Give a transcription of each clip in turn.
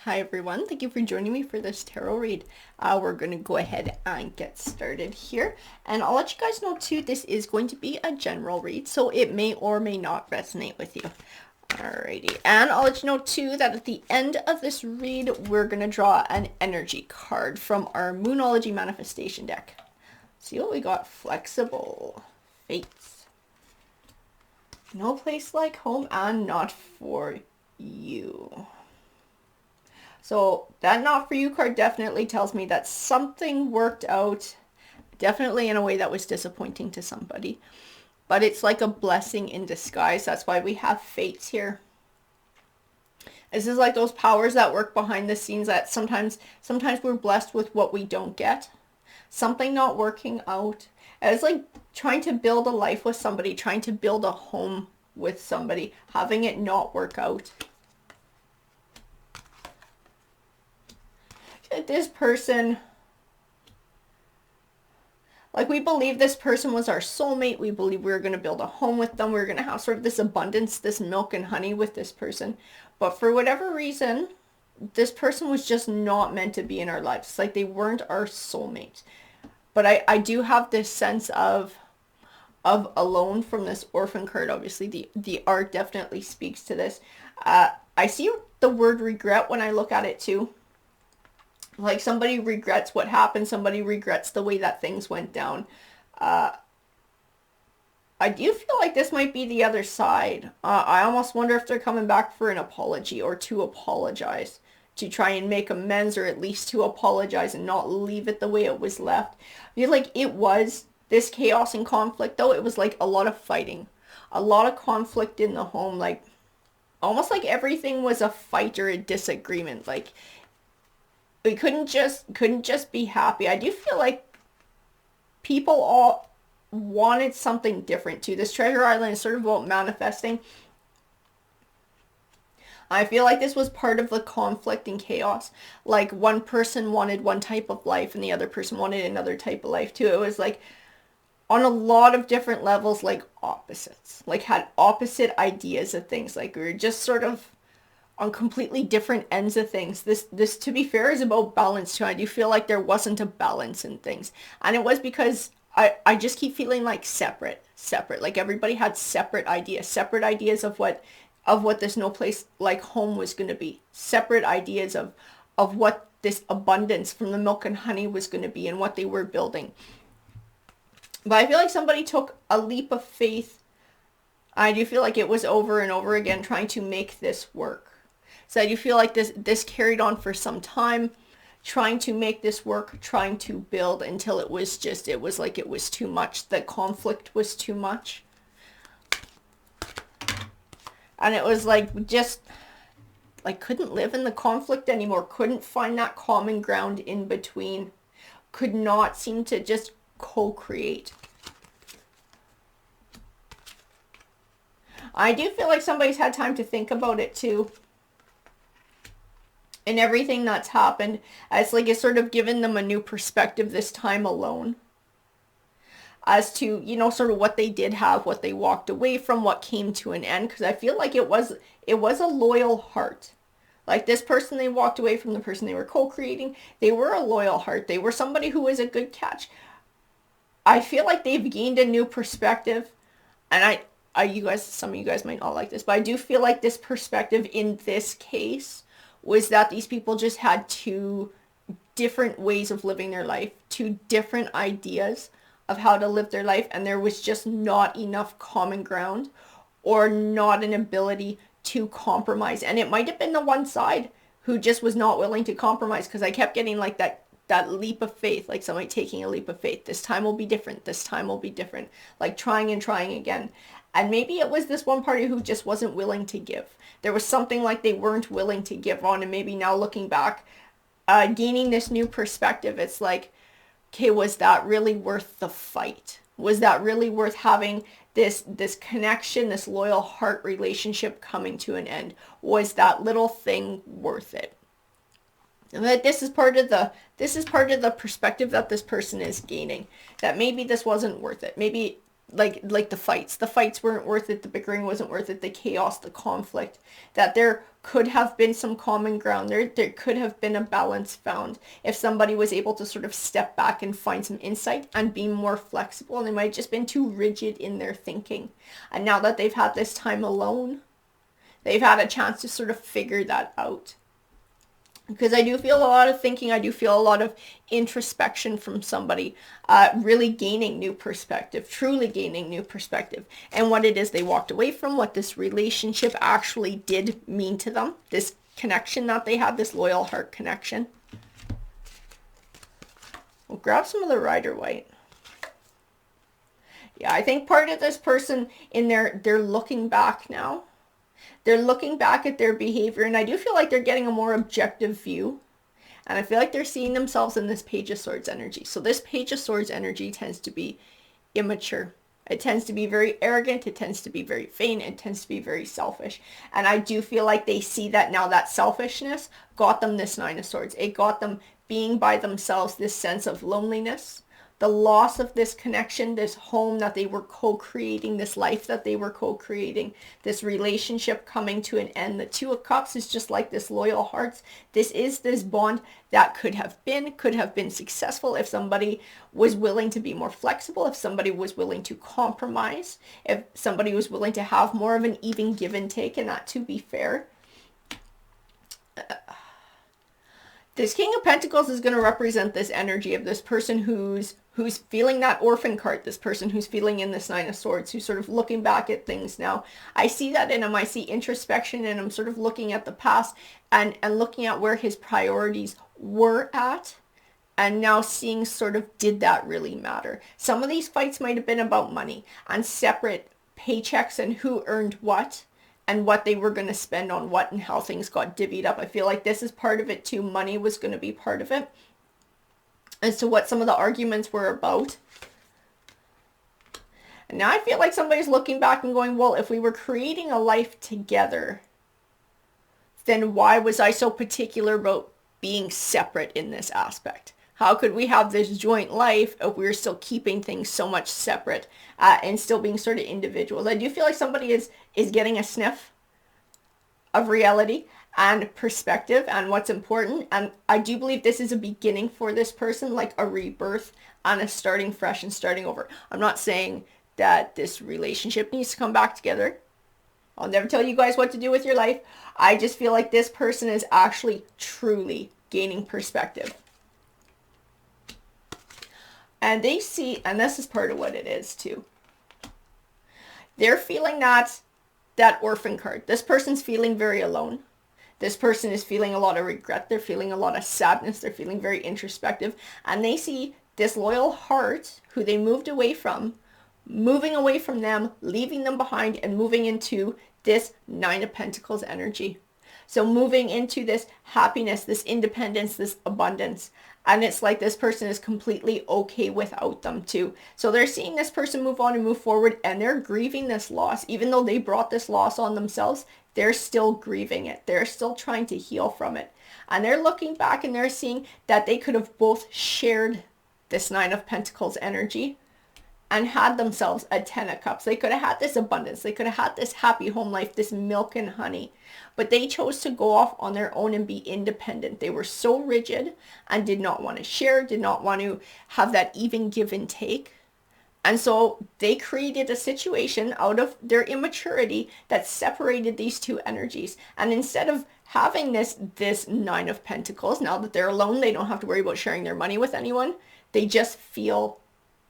Hi everyone, thank you for joining me for this tarot read. We're going to go ahead and get started here. And I'll let you guys know too, this is going to be a general read, so it may or may not resonate with you. Alrighty, and I'll let you know too that at the end of this read, we're going to draw an energy card from our Moonology Manifestation deck. See what we got. Flexible. Fates. No place like home and not for you. So that not for you card definitely tells me that something worked out, definitely in a way that was disappointing to somebody. But it's like a blessing in disguise. That's why we have fates here. This is like those powers that work behind the scenes that sometimes we're blessed with what we don't get. Something not working out. It's like trying to build a life with somebody, trying to build a home with somebody, having it not work out. This person, like, we believe this person was our soulmate. We believe we were going to build a home with them. We were going to have sort of this abundance, this milk and honey with this person. But for whatever reason, this person was just not meant to be in our lives. It's like they weren't our soulmate. But I do have this sense of alone from this orphan card. Obviously, the art definitely speaks to this. I see the word regret when I look at it too. Like somebody regrets what happened. Somebody regrets the way that things went down. I do feel like this might be the other side. I almost wonder if they're coming back for an apology or to apologize. To try and make amends, or at least to apologize and not leave it the way it was left. I feel like it was this chaos and conflict, though. It was like a lot of fighting. A lot of conflict in the home. Like almost like everything was a fight or a disagreement. Like we couldn't just be happy. I do feel like people all wanted something different too. This treasure island is sort of about manifesting. I feel like this was part of the conflict and chaos. Like one person wanted one type of life and the other person wanted another type of life too. It was like on a lot of different levels, like opposites. Like had opposite ideas of things. Like we were just sort of on completely different ends of things. This to be fair is about balance too. I do feel like there wasn't a balance in things. And it was because I just keep feeling like separate. Like everybody had separate ideas of what this no place like home was going to be. Separate ideas of what this abundance from the milk and honey was going to be and what they were building. But I feel like somebody took a leap of faith. I do feel like it was over and over again trying to make this work. So I do feel like this carried on for some time, trying to make this work, trying to build until it was like it was too much. The conflict was too much. And it was like just like couldn't live in the conflict anymore, couldn't find that common ground in between, could not seem to just co-create. I do feel like somebody's had time to think about it too. And everything that's happened, as like it's sort of given them a new perspective this time alone. As to, you know, sort of what they did have, what they walked away from, what came to an end. Because I feel like it was a loyal heart. Like this person they walked away from, the person they were co-creating, they were a loyal heart. They were somebody who was a good catch. I feel like they've gained a new perspective. And you guys, some of you guys might not like this, but I do feel like this perspective in this case was that these people just had two different ways of living their life, two different ideas of how to live their life, and there was just not enough common ground or not an ability to compromise. And it might have been the one side who just was not willing to compromise, because I kept getting like that leap of faith, like somebody taking a leap of faith. This time will be different. This time will be different. Like trying and trying again. And maybe it was this one party who just wasn't willing to give. There was something like they weren't willing to give on, and maybe now looking back, gaining this new perspective, it's like, okay, was that really worth the fight? Was that really worth having this connection, this loyal heart relationship coming to an end? Was that little thing worth it? And that this is part of the perspective that this person is gaining. That maybe this wasn't worth it. Maybe like the fights weren't worth it, the bickering wasn't worth it, the chaos, the conflict, that there could have been some common ground, there could have been a balance found if somebody was able to sort of step back and find some insight and be more flexible. And they might have just been too rigid in their thinking, and now that they've had this time alone, they've had a chance to sort of figure that out. Because I do feel a lot of thinking, I do feel a lot of introspection from somebody, really gaining new perspective, truly gaining new perspective, and what it is they walked away from, what this relationship actually did mean to them, this connection that they had, this loyal heart connection. We'll grab some of the Rider White. Yeah, I think part of this person in there, they're looking back now. They're looking back at their behavior, and I do feel like they're getting a more objective view. And I feel like they're seeing themselves in this Page of Swords energy. So this Page of Swords energy tends to be immature. It tends to be very arrogant. It tends to be very vain. It tends to be very selfish. And I do feel like they see that now, that selfishness got them this Nine of Swords. It got them being by themselves, this sense of loneliness, the loss of this connection, this home that they were co-creating, this life that they were co-creating, this relationship coming to an end. The Two of Cups is just like this loyal hearts. This is this bond that could have been successful if somebody was willing to be more flexible, if somebody was willing to compromise, if somebody was willing to have more of an even give and take, and that to be fair. This King of Pentacles is going to represent this energy of this person who's feeling that orphan card, this person who's feeling in this Nine of Swords, who's sort of looking back at things now. I see that in him. I see introspection in him, sort of looking at the past and looking at where his priorities were at, and now seeing sort of, did that really matter? Some of these fights might have been about money and separate paychecks and who earned what, and what they were going to spend on what, and how things got divvied up. I feel like this is part of it too. Money was going to be part of it, as to what some of the arguments were about. And now I feel like somebody's looking back and going, well, if we were creating a life together, then why was I so particular about being separate in this aspect? How could we have this joint life if we were still keeping things so much separate, and still being sort of individuals? I do feel like somebody is getting a sniff of reality and perspective and what's important. And I do believe this is a beginning for this person, like a rebirth and a starting fresh and starting over. I'm not saying that this relationship needs to come back together. I'll never tell you guys what to do with your life. I just feel like this person is actually truly gaining perspective. And they see, and this is part of what it is too, they're feeling that orphan card. This person's feeling very alone. This person is feeling a lot of regret. They're feeling a lot of sadness. They're feeling very introspective. And they see this loyal heart who they moved away from, moving away from them, leaving them behind, and moving into this Nine of Pentacles energy. So moving into this happiness, this independence, this abundance. And it's like this person is completely okay without them too. So they're seeing this person move on and move forward, and they're grieving this loss. Even though they brought this loss on themselves, they're still grieving it. They're still trying to heal from it. And they're looking back and they're seeing that they could have both shared this Nine of Pentacles energy and had themselves a Ten of Cups. They could have had this abundance. They could have had this happy home life, this milk and honey. But they chose to go off on their own and be independent. They were so rigid and did not want to share, did not want to have that even give and take. And so they created a situation out of their immaturity that separated these two energies. And instead of having this Nine of Pentacles, now that they're alone, they don't have to worry about sharing their money with anyone. They just feel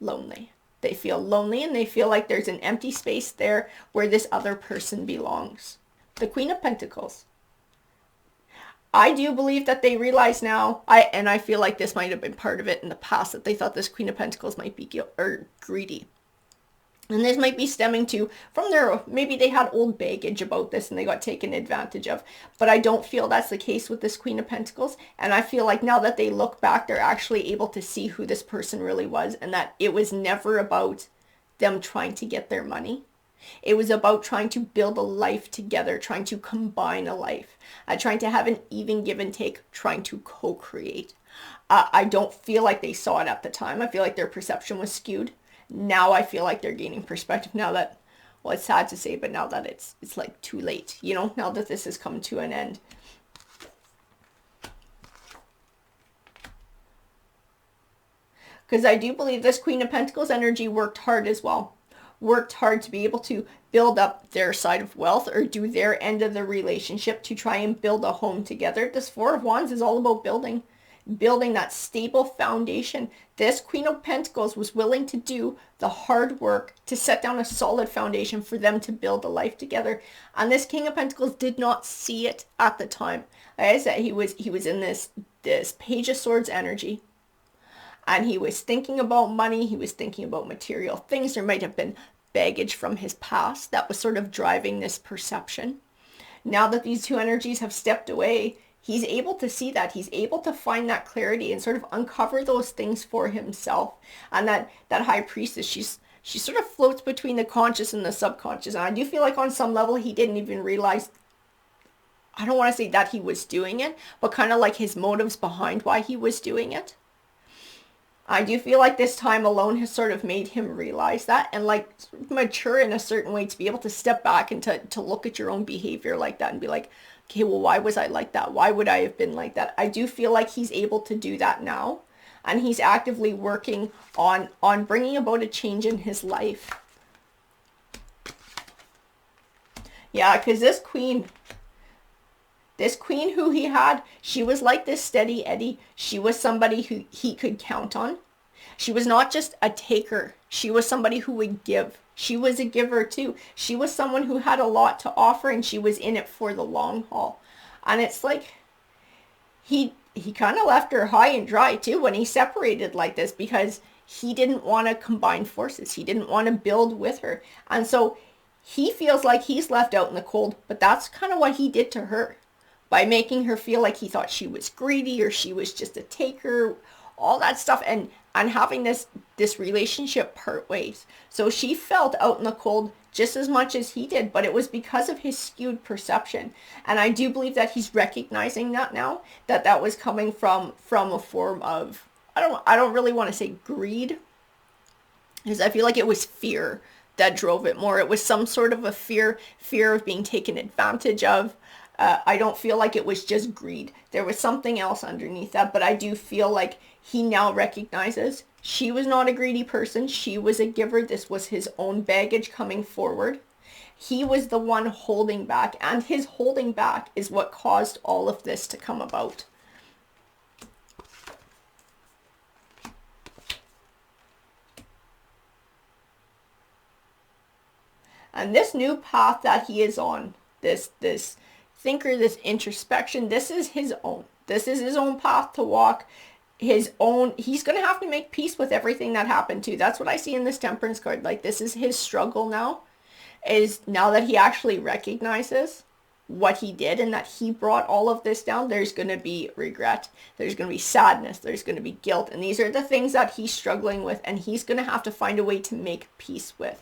lonely. They feel lonely, and they feel like there's an empty space there where this other person belongs. The Queen of Pentacles. I do believe that they realize now, I feel like this might have been part of it in the past, that they thought this Queen of Pentacles might be greedy. And this might be stemming from maybe they had old baggage about this and they got taken advantage of. But I don't feel that's the case with this Queen of Pentacles. And I feel like now that they look back, they're actually able to see who this person really was, and that it was never about them trying to get their money. It was about trying to build a life together, trying to combine a life, trying to have an even give and take, trying to co-create. I don't feel like they saw it at the time. I feel like their perception was skewed. now I feel like they're gaining perspective now that, well, it's sad to say, but now that it's like too late, you know, now that this has come to an end. Because I do believe this Queen of Pentacles energy worked hard as well. Worked hard to be able to build up their side of wealth or do their end of the relationship to try and build a home together. This Four of Wands is all about building that stable foundation. This Queen of Pentacles was willing to do the hard work to set down a solid foundation for them to build a life together. And this King of Pentacles did not see it at the time. Like I said, he was in this Page of Swords energy. And he was thinking about money. He was thinking about material things. There might have been baggage from his past that was sort of driving this perception. Now that these two energies have stepped away, he's able to see that. He's able to find that clarity and sort of uncover those things for himself. And that High Priestess, she sort of floats between the conscious and the subconscious. And I do feel like on some level he didn't even realize, I don't want to say that he was doing it, but kind of like his motives behind why he was doing it. I do feel like this time alone has sort of made him realize that and like mature in a certain way to be able to step back and to look at your own behavior like that and be like, okay, well, why was I like that? Why would I have been like that? I do feel like he's able to do that now, and he's actively working on bringing about a change in his life. Yeah, because this queen who he had, she was like this steady Eddie. She was somebody who he could count on. She was not just a taker. She was somebody who would give. She was a giver too. She was someone who had a lot to offer, and she was in it for the long haul. And it's like he kind of left her high and dry too when he separated like this, because he didn't want to combine forces. He didn't want to build with her. And so he feels like he's left out in the cold, but that's kind of what he did to her, by making her feel like he thought she was greedy or she was just a taker, all that stuff, and having this relationship part ways. So she felt out in the cold just as much as he did, but it was because of his skewed perception. And I do believe that he's recognizing that now, that was coming from a form of, I don't really want to say greed, because I feel like it was fear that drove it more. It was some sort of a fear of being taken advantage of. I don't feel like it was just greed. There was something else underneath that, but I do feel like he now recognizes she was not a greedy person. She was a giver. This was his own baggage coming forward. He was the one holding back, and his holding back is what caused all of this to come about. And this new path that he is on, this thinker, this introspection, this is his own. This is his own path to walk. He's going to have to make peace with everything that happened too. That's what I see in this Temperance card. Like, this is his struggle now, is now that he actually recognizes what he did and that he brought all of this down, there's going to be regret. There's going to be sadness. There's going to be guilt. And these are the things that he's struggling with, and he's going to have to find a way to make peace with.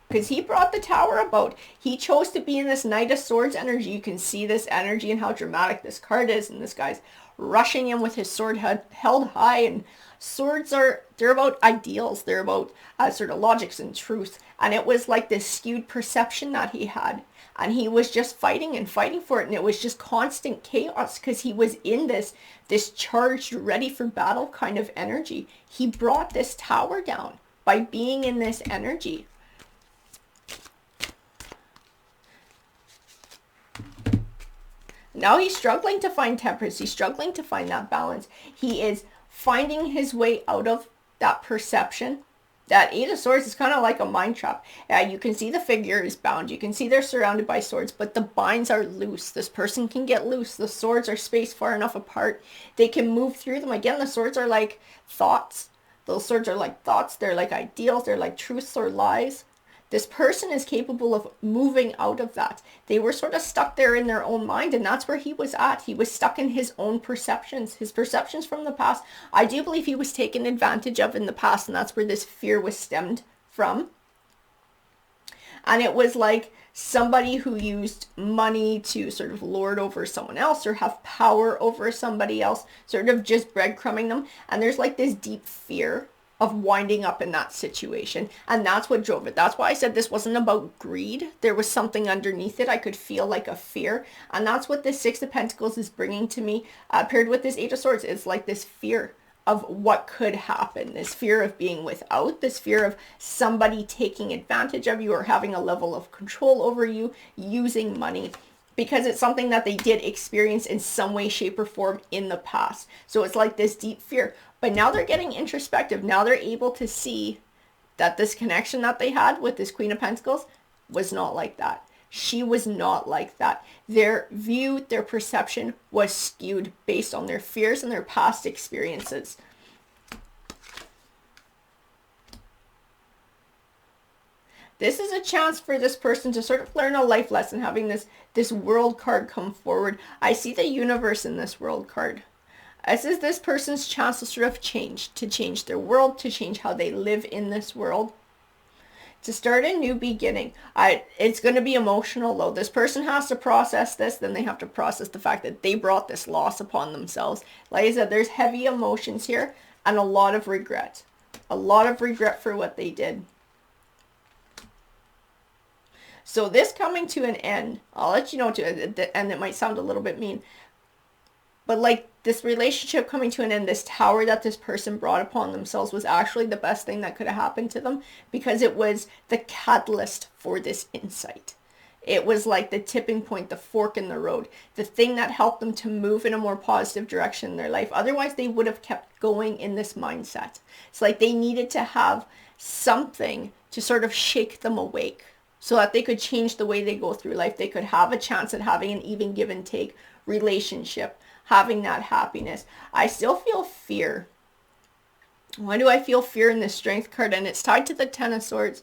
Because he brought the Tower about. He chose to be in this Knight of Swords energy. You can see this energy and how dramatic this card is. And this guy's rushing in with his sword held high. And swords they're about ideals. They're about sort of logics and truth. And it was like this skewed perception that he had. And he was just fighting and fighting for it. And it was just constant chaos because he was in this charged, ready for battle kind of energy. He brought this tower down by being in this energy. Now he's struggling to find temperance. He's struggling to find that balance. He is finding his way out of that perception. That Eight of Swords is kind of like a mind trap. You can see the figure is bound. You can see they're surrounded by swords, but the binds are loose. This person can get loose. The swords are spaced far enough apart. They can move through them. Again, the swords are like thoughts. Those swords are like thoughts. They're like ideals. They're like truths or lies. This person is capable of moving out of that. They were sort of stuck there in their own mind, and that's where he was at. He was stuck in his own perceptions, his perceptions from the past. I do believe he was taken advantage of in the past, and that's where this fear was stemmed from. And it was like somebody who used money to sort of lord over someone else or have power over somebody else, sort of just breadcrumbing them. And there's like this deep fear of winding up in that situation. And that's what drove it. That's why I said this wasn't about greed. There was something underneath it. I could feel like a fear. And that's what this Six of Pentacles is bringing to me, paired with this Eight of Swords. It's like this fear of what could happen, this fear of being without, this fear of somebody taking advantage of you or having a level of control over you, using money, because it's something that they did experience in some way, shape, or form in the past. So it's like this deep fear. But now they're getting introspective. Now they're able to see that this connection that they had with this Queen of Pentacles was not like that. She was not like that. Their view, their perception was skewed based on their fears and their past experiences. This is a chance for this person to sort of learn a life lesson, having this World card come forward. I see the universe in this World card. This is this person's chance to sort of change their world, to change how they live in this world, to start a new beginning. It's going to be emotional though. This person has to process this. Then they have to process the fact that they brought this loss upon themselves. Like I said, there's heavy emotions here and a lot of regret. A lot of regret for what they did. So this coming to an end, I'll let you know to the end, it might sound a little bit mean, but like this relationship coming to an end, this tower that this person brought upon themselves was actually the best thing that could have happened to them, because it was the catalyst for this insight. It was like the tipping point, the fork in the road, the thing that helped them to move in a more positive direction in their life. Otherwise, they would have kept going in this mindset. It's like they needed to have something to sort of shake them awake so that they could change the way they go through life. They could have a chance at having an even give and take relationship, having that happiness. I still feel fear. Why do I feel fear in this Strength card? And it's tied to the Ten of Swords.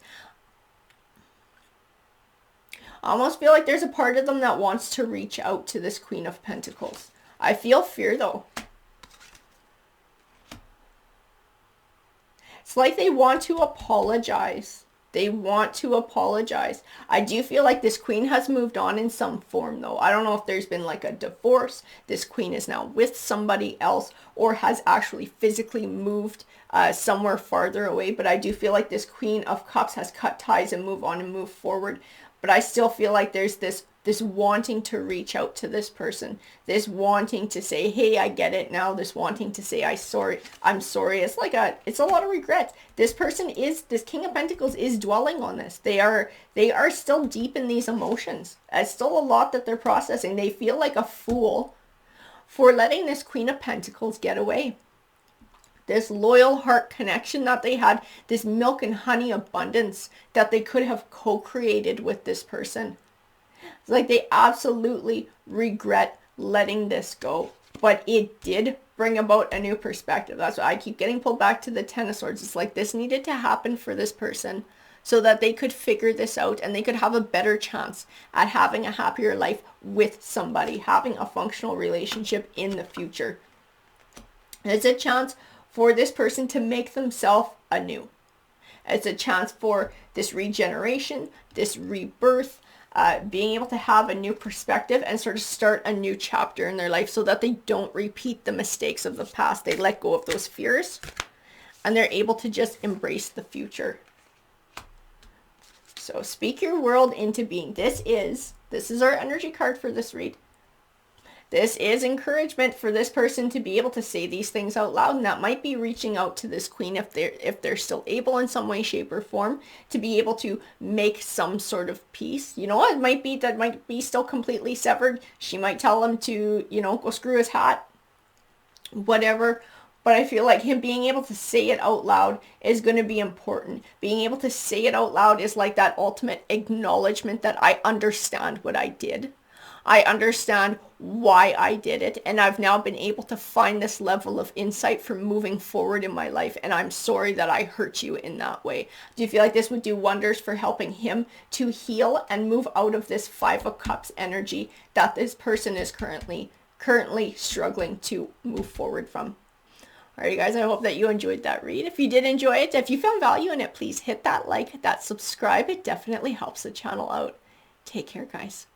I almost feel like there's a part of them that wants to reach out to this Queen of Pentacles. I feel fear though. It's like they want to apologize. They want to apologize. I do feel like this queen has moved on in some form though. I don't know if there's been like a divorce. This queen is now with somebody else or has actually physically moved somewhere farther away. But I do feel like this Queen of Cups has cut ties and move on and move forward. But I still feel like there's this wanting to reach out to this person, this wanting to say, hey, I get it now, this wanting to say, I'm sorry. It's a lot of regret. This King of Pentacles is dwelling on this. They are still deep in these emotions. It's still a lot that they're processing. They feel like a fool for letting this Queen of Pentacles get away. This loyal heart connection that they had, this milk and honey abundance that they could have co-created with this person. It's like they absolutely regret letting this go, but it did bring about a new perspective. That's why I keep getting pulled back to the Ten of Swords. It's like this needed to happen for this person so that they could figure this out and they could have a better chance at having a happier life with somebody, having a functional relationship in the future. It's a chance for this person to make themselves anew. It's a chance for this regeneration, this rebirth, being able to have a new perspective and sort of start a new chapter in their life so that they don't repeat the mistakes of the past. They let go of those fears and they're able to just embrace the future. So speak your world into being. This is our energy card for this read. This is encouragement for this person to be able to say these things out loud, and that might be reaching out to this queen if they're still able in some way, shape, or form to be able to make some sort of peace. You know, it might be still completely severed. She might tell him to, go screw his hat, whatever. But I feel like him being able to say it out loud is going to be important. Being able to say it out loud is like that ultimate acknowledgement that I understand what I did. I understand why I did it, and I've now been able to find this level of insight for moving forward in my life, and I'm sorry that I hurt you in that way. Do you feel like this would do wonders for helping him to heal and move out of this Five of Cups energy that this person is currently struggling to move forward from? Alright guys, I hope that you enjoyed that read. If you did enjoy it, if you found value in it, please hit that like, hit that subscribe. It definitely helps the channel out. Take care, guys.